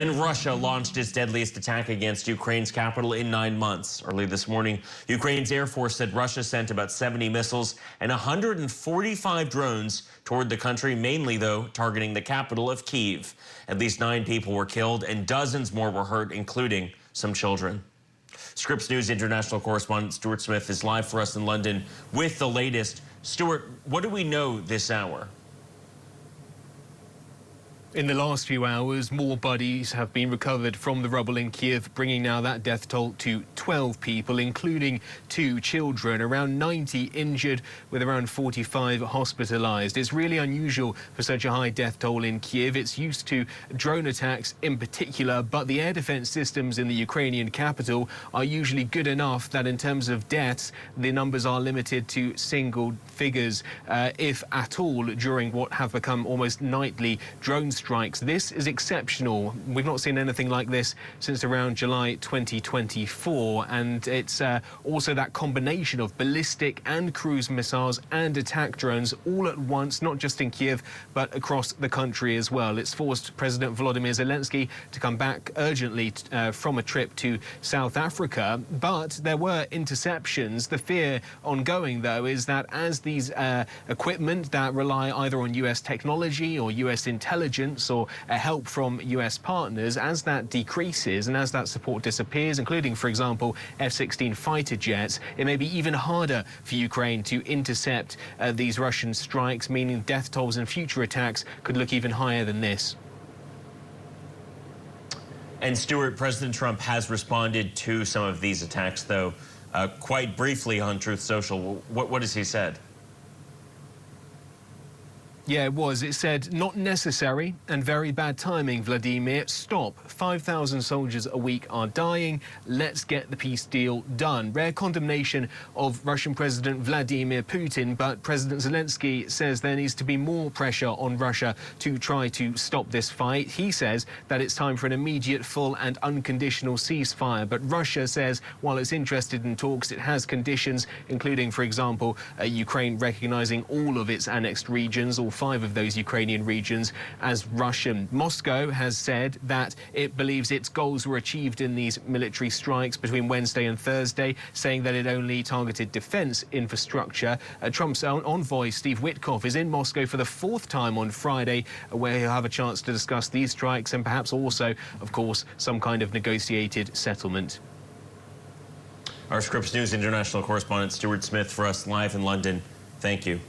And Russia launched its deadliest attack against Ukraine's capital in 9 months. Early this morning, Ukraine's Air Force said Russia sent about 70 missiles and 145 drones toward the country, mainly, though, targeting the capital of Kyiv. At least 9 people were killed and dozens more were hurt, including some children. Scripps News international correspondent Stuart Smith is live for us in London with the latest. Stuart, what do we know this hour? In the last few hours, more bodies have been recovered from the rubble in Kyiv, bringing now that death toll to 12 people, including 2 children. Around 90 injured, with around 45 hospitalized. It's really unusual for such a high death toll in Kyiv. It's used to drone attacks in particular, but the air defense systems in the Ukrainian capital are usually good enough that in terms of deaths, the numbers are limited to single figures, if at all, during what have become almost nightly drone strikes. This is exceptional. We've not seen anything like this since around July 2024, and it's also that combination of ballistic and cruise missiles and attack drones all at once, not just in Kyiv, but across the country as well. It's forced President Vladimir Zelensky to come back urgently from a trip to South Africa, but there were interceptions. The fear ongoing, though, is that as these equipment that rely either on US technology or US intelligence or help from US partners, as that decreases and as that support disappears, including, for example, F-16 fighter jets, it may be even harder for Ukraine to intercept these Russian strikes, meaning death tolls in future attacks could look even higher than this. And Stuart, President Trump has responded to some of these attacks, though, quite briefly on Truth Social. What has he said? Yeah, it was. It said, not necessary and very bad timing, Vladimir. Stop. 5,000 soldiers a week are dying. Let's get the peace deal done. Rare condemnation of Russian President Vladimir Putin, but President Zelensky says there needs to be more pressure on Russia to try to stop this fight. He says that it's time for an immediate, full and unconditional ceasefire. But Russia says while it's interested in talks, it has conditions, including, for example, Ukraine recognizing all of its annexed regions, all 5 of those Ukrainian regions, as Russian. Moscow has said that it believes its goals were achieved in these military strikes between Wednesday and Thursday, saying that it only targeted defense infrastructure. Trump's own envoy, Steve Witkoff, is in Moscow for the 4th time on Friday, where he'll have a chance to discuss these strikes and perhaps also, of course, some kind of negotiated settlement. Our Scripps News international correspondent Stuart Smith for us live in London. Thank you.